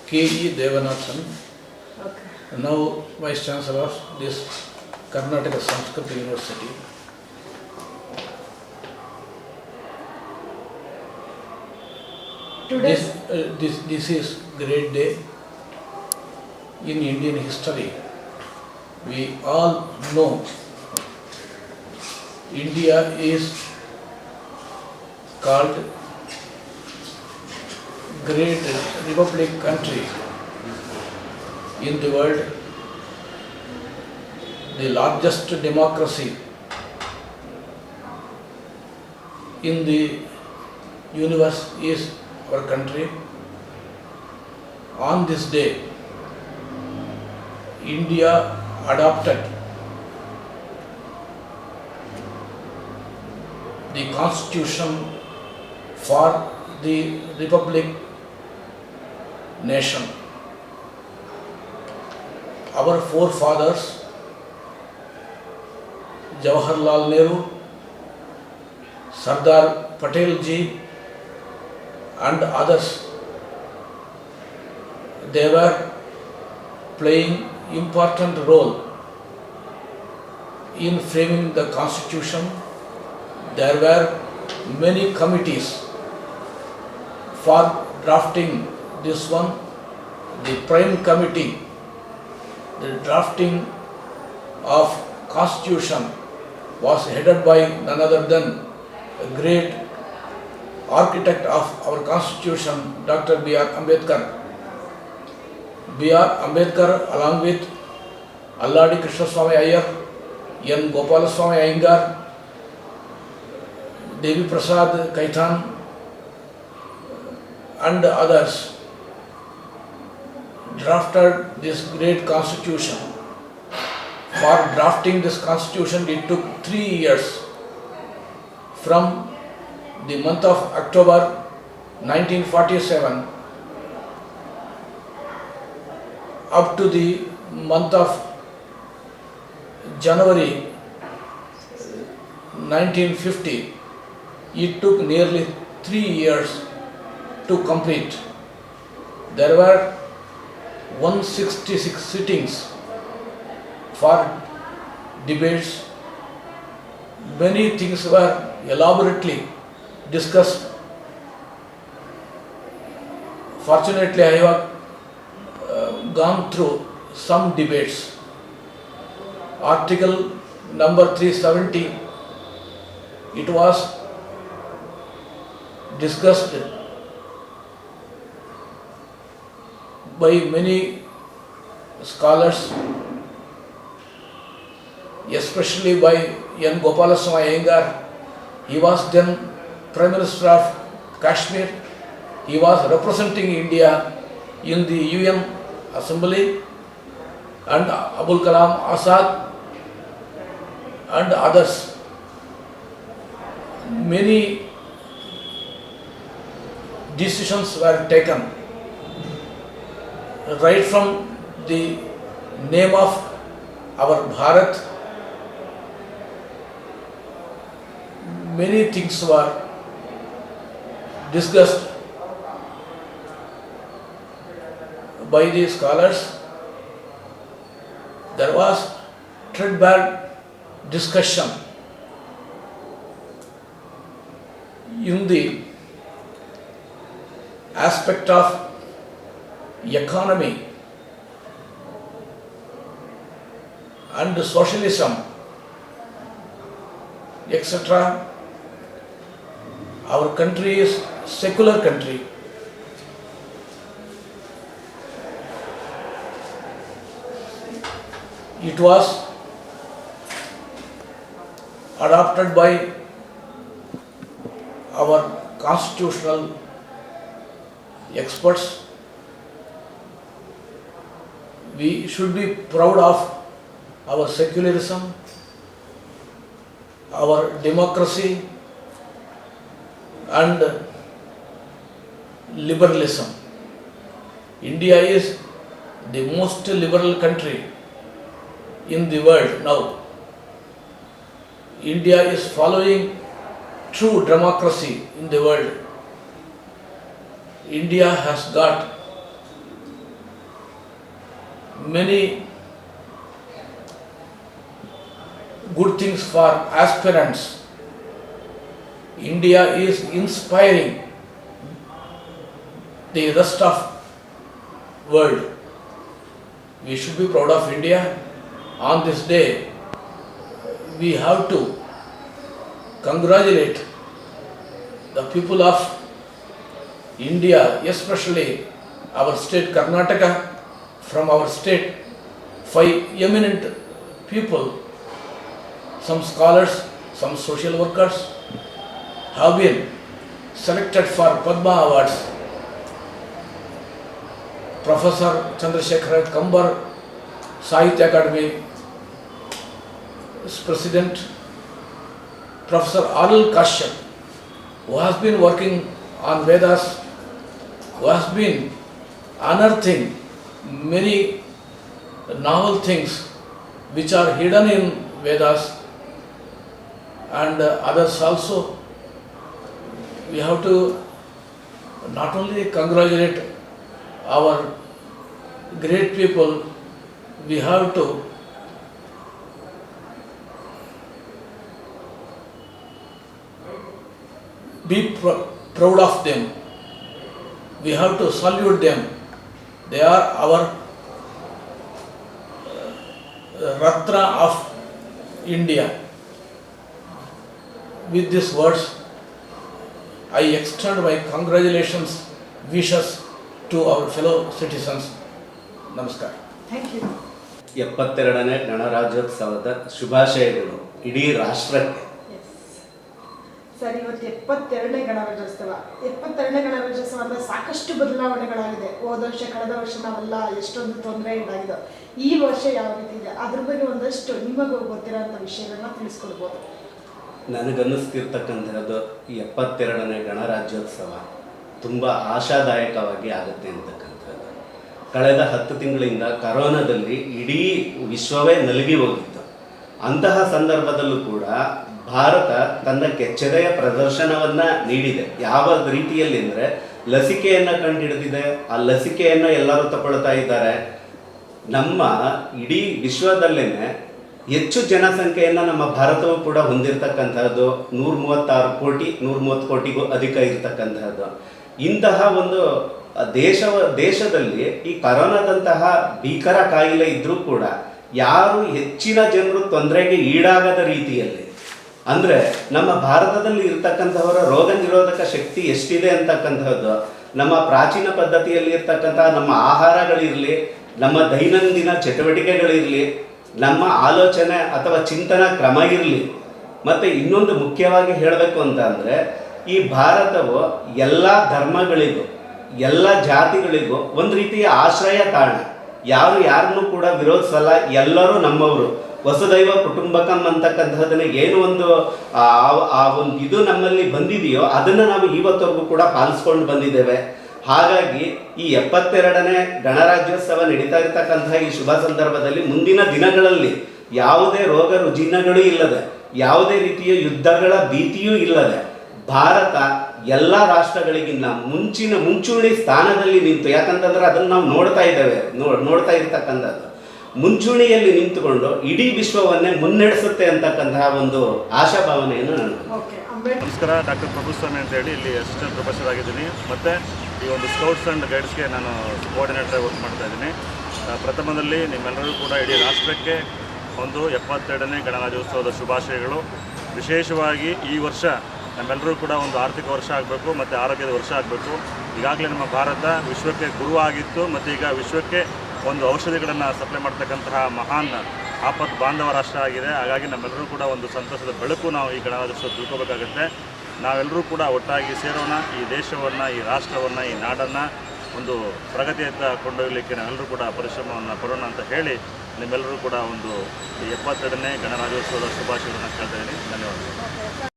K.E. Devanathan, Okay. now Vice Chancellor of this Karnataka Sanskrit University. Today's This is great day in Indian history. We all know India is called great republic country in the world, the largest democracy in the universe is our country. On this day, India adopted the constitution for the republic nation. Our forefathers, Jawaharlal Nehru, Sardar Patel ji and others, they were playing important role in framing the constitution. There were many committees for drafting this one. The prime committee, the drafting of constitution, was headed by none other than a great architect of our constitution, Dr. B.R. Ambedkar. B.R. Ambedkar, along with Alladi Krishnaswamy Iyer, N. Gopalaswamy Iyengar, Devi Prasad Kaitan and others, drafted this great constitution. For drafting this constitution, it took 3 years, from the month of October 1947 up to the month of January 1950. It took nearly 3 years to complete. There were 166 sittings for debates. Many things were elaborately discussed. Fortunately, I have gone through some debates. Article number 370, it was discussed by many scholars, especially by N. Gopalaswamy Iyengar. He was then Prime Minister of Kashmir. He was representing India in the UN Assembly, and Abul Kalam Azad and others. Many decisions were taken right from the name of our Bharat. Many things were discussed by the scholars. There was threadbare discussion in the aspect of economy and socialism, etc. Our country is secular country. It was adopted by our constitutional experts. We should be proud of our secularism, our democracy and liberalism. India is the most liberal country in the world now. India is following true democracy in the world. India has got many good things for aspirants. India is inspiring the rest of world. We should be proud of India. On this day, we have to congratulate the people of India, especially our state Karnataka. From our state, 5 eminent people, some scholars, some social workers have been selected for Padma Awards. Professor Chandrasekhar Kambar, Sahitya Academy President, Professor Alul Kashyap, who has been working on Vedas, who has been unearthing many novel things which are hidden in Vedas, and others also. We have to not only congratulate our great people, we have to be proud of them. We have to salute them. They are our Ratna of India. With these words, I extend my congratulations, wishes to our fellow citizens. Namaskar. Thank you. 72ನೇ ಗಣರಾಜ್ಯೋತ್ಸವದ ಶುಭಾಶಯಗಳು ಇಡೀ ರಾಷ್ಟ್ರಕ್ಕೆ. Sir, ಇವತ್ತು 72ನೇ ಗಣರಾಜ್ಯೋತ್ಸವ. 72ನೇ ಗಣರಾಜ್ಯೋತ್ಸವ ಅಂದರೆ ಸಾಕಷ್ಟು ಬದಲಾವಣೆಗಳಾಗಿದೆ. ಹೋದ ವರ್ಷ, ಕಳೆದ ವರ್ಷ ನಾವೆಲ್ಲ ಎಷ್ಟೊಂದು ತೊಂದರೆ ಉಂಟಾಗಿದೆ. ಈ ವರ್ಷ ಯಾವ ರೀತಿ ಇದೆ, ಅದ್ರ ಬಗ್ಗೆ ಒಂದಷ್ಟು ನಿಮಗೂ ಗೊತ್ತಿರೋಂಥ ವಿಷಯಗಳನ್ನ ತಿಳಿಸ್ಕೊಡ್ಬೋದು. ನನಗನ್ನಿಸ್ತಿರ್ತಕ್ಕಂಥದ್ದು ಈ 72ನೇ ಗಣರಾಜ್ಯೋತ್ಸವ ತುಂಬ ಆಶಾದಾಯಕವಾಗಿ ಆಗುತ್ತೆ ಅಂತಕ್ಕಂಥದ್ದು. ಕಳೆದ 10 ತಿಂಗಳಿಂದ ಕರೋನಾದಲ್ಲಿ ಇಡೀ ವಿಶ್ವವೇ ನಲುಗಿ ಹೋಗಿತ್ತು. ಅಂತಹ ಸಂದರ್ಭದಲ್ಲೂ ಕೂಡ ಭಾರತ ತನ್ನ ಕೆಚ್ಚೆದೆಯ ಪ್ರದರ್ಶನವನ್ನು ನೀಡಿದೆ. ಯಾವ ರೀತಿಯಲ್ಲಿ ಅಂದರೆ, ಲಸಿಕೆಯನ್ನು ಕಂಡುಹಿಡಿದಿದೆ. ಆ ಲಸಿಕೆಯನ್ನು ಎಲ್ಲರೂ ತಗೊಳ್ತಾ ಇದ್ದಾರೆ. ನಮ್ಮ ಇಡೀ ವಿಶ್ವದಲ್ಲೇನೆ ಹೆಚ್ಚು ಜನಸಂಖ್ಯೆಯನ್ನು ನಮ್ಮ ಭಾರತವು ಕೂಡ ಹೊಂದಿರತಕ್ಕಂಥದ್ದು 130 ಕೋಟಿಗೂ ಅಧಿಕ ಇರತಕ್ಕಂತಹದ್ದು. ಇಂತಹ ಒಂದು ದೇಶದಲ್ಲಿ ಈ ಕರೋನಾದಂತಹ ಭೀಕರ ಕಾಯಿಲೆ ಇದ್ರೂ ಕೂಡ ಯಾರು ಹೆಚ್ಚಿನ ಜನರು ತೊಂದರೆಗೆ ಈಡಾಗದ ರೀತಿಯಲ್ಲಿ, ಅಂದರೆ ನಮ್ಮ ಭಾರತದಲ್ಲಿ ಇರ್ತಕ್ಕಂಥವರ ರೋಗ ನಿರೋಧಕ ಶಕ್ತಿ ಎಷ್ಟಿದೆ ಅಂತಕ್ಕಂಥದ್ದು, ನಮ್ಮ ಪ್ರಾಚೀನ ಪದ್ಧತಿಯಲ್ಲಿ ಇರ್ತಕ್ಕಂತಹ ನಮ್ಮ ಆಹಾರಗಳಿರಲಿ, ನಮ್ಮ ದೈನಂದಿನ ಚಟುವಟಿಕೆಗಳಿರಲಿ, ನಮ್ಮ ಆಲೋಚನೆ ಅಥವಾ ಚಿಂತನಾ ಕ್ರಮ ಇರಲಿ, ಮತ್ತು ಇನ್ನೊಂದು ಮುಖ್ಯವಾಗಿ ಹೇಳಬೇಕು ಅಂತ ಅಂದರೆ, ಈ ಭಾರತವು ಎಲ್ಲ ಧರ್ಮಗಳಿಗೂ ಎಲ್ಲ ಜಾತಿಗಳಿಗೂ ಒಂದು ರೀತಿಯ ಆಶ್ರಯ ತಾಣ. ಯಾರನ್ನೂ ಕೂಡ ವಿರೋಧಿಸಲ್ಲ, ಎಲ್ಲರೂ ನಮ್ಮವರು. ವಸುದೈವ ಕುಟುಂಬಕಂ ಅಂತಕ್ಕಂಥದ್ದನ್ನ ಏನು ಒಂದು ಇದು ನಮ್ಮಲ್ಲಿ ಬಂದಿದೆಯೋ ಅದನ್ನು ನಾವು ಇವತ್ತವರೆಗೂ ಕೂಡ ಪಾಲಿಸ್ಕೊಂಡು ಬಂದಿದ್ದೇವೆ. ಹಾಗಾಗಿ ಈ 72ನೇ ಗಣರಾಜ್ಯೋತ್ಸವ ನಡೀತಾ ಇರತಕ್ಕಂತಹ ಈ ಶುಭ ಸಂದರ್ಭದಲ್ಲಿ ಮುಂದಿನ ದಿನಗಳಲ್ಲಿ ಯಾವುದೇ ರೋಗ ರುಜಿನಗಳು ಇಲ್ಲದೆ, ಯಾವುದೇ ರೀತಿಯ ಯುದ್ಧಗಳ ಭೀತಿಯೂ ಇಲ್ಲದೆ ಭಾರತ ಎಲ್ಲ ರಾಷ್ಟ್ರಗಳಿಗಿನ್ನ ಮುಂಚೂಣಿ ಸ್ಥಾನದಲ್ಲಿ ನಿಂತು, ಯಾಕಂತಂದ್ರೆ ಅದನ್ನು ನಾವು ನೋಡ್ತಾ ಇದ್ದೇವೆ, ನೋಡ್ತಾ ಇರ್ತಕ್ಕಂಥದ್ದು ಮುಂಚೂಣಿಯಲ್ಲಿ ನಿಂತುಕೊಂಡು ಇಡೀ ವಿಶ್ವವನ್ನೇ ಮುನ್ನಡೆಸುತ್ತೆ ಅಂತಕ್ಕಂತಹ ಒಂದು ಆಶಾಭಾವನೆಯನ್ನು ನನಗೆ. ನಮಸ್ಕಾರ, ಡಾಕ್ಟರ್ ಪ್ರಭುಸ್ವಾಮಿ ಅಂತ ಹೇಳಿ ಇಲ್ಲಿ ಅಸಿಸ್ಟೆಂಟ್ ಪ್ರೊಫೆಸರ್ ಆಗಿದ್ದೀನಿ. ಮತ್ತು ಈ ಒಂದು ಸ್ಕೌಟ್ಸ್ ಆ್ಯಂಡ್ ಗೈಡ್ಸ್ಗೆ ನಾನು ಕೋಆರ್ಡಿನೇಟರ್ ವರ್ಕ್ ಮಾಡ್ತಾ ಇದ್ದೀನಿ. ಪ್ರಥಮದಲ್ಲಿ ನಿಮ್ಮೆಲ್ಲರೂ ಕೂಡ ಇಡೀ ರಾಷ್ಟ್ರಕ್ಕೆ ಒಂದು 72ನೇ ಗಣರಾಜ್ಯೋತ್ಸವದ ಶುಭಾಶಯಗಳು. ವಿಶೇಷವಾಗಿ ಈ ವರ್ಷ ನಮ್ಮೆಲ್ಲರೂ ಕೂಡ ಒಂದು ಆರ್ಥಿಕ ವರ್ಷ ಆಗಬೇಕು ಮತ್ತು ಆರೋಗ್ಯದ ವರ್ಷ ಆಗಬೇಕು. ಈಗಾಗಲೇ ನಮ್ಮ ಭಾರತ ವಿಶ್ವಕ್ಕೆ ಗುರು ಆಗಿತ್ತು ಮತ್ತು ಈಗ ವಿಶ್ವಕ್ಕೆ ಒಂದು ಔಷಧಿಗಳನ್ನು ಸಪ್ಲೈ ಮಾಡ್ತಕ್ಕಂತಹ ಮಹಾನ್ ಆಪತ್ ಬಾಂಧವ ರಾಷ್ಟ್ರ ಆಗಿದೆ. ಹಾಗಾಗಿ ನಮ್ಮೆಲ್ಲರೂ ಕೂಡ ಒಂದು ಸಂತಸದ ಬೆಳಕು ನಾವು ಈ ಗಣರಾಜ್ಯೋತ್ಸವ ತಿಳ್ಕೋಬೇಕಾಗುತ್ತೆ. ನಾವೆಲ್ಲರೂ ಕೂಡ ಒಟ್ಟಾಗಿ ಸೇರೋಣ. ಈ ದೇಶವನ್ನು, ಈ ರಾಷ್ಟ್ರವನ್ನು, ಈ ನಾಡನ್ನು ಒಂದು ಪ್ರಗತಿಯತ್ತ ಕೊಂಡೊಯ್ಯಲಿಕ್ಕೆ ನಾವೆಲ್ಲರೂ ಕೂಡ ಪರಿಶ್ರಮವನ್ನು ಪಡೋಣ ಅಂತ ಹೇಳಿ ನಿಮ್ಮೆಲ್ಲರೂ ಕೂಡ ಒಂದು 72ನೇ ಗಣರಾಜ್ಯೋತ್ಸವದ ಶುಭಾಶಯಗಳನ್ನು ಕೇಳ್ತಾ ಇದ್ದೀನಿ. ಧನ್ಯವಾದಗಳು.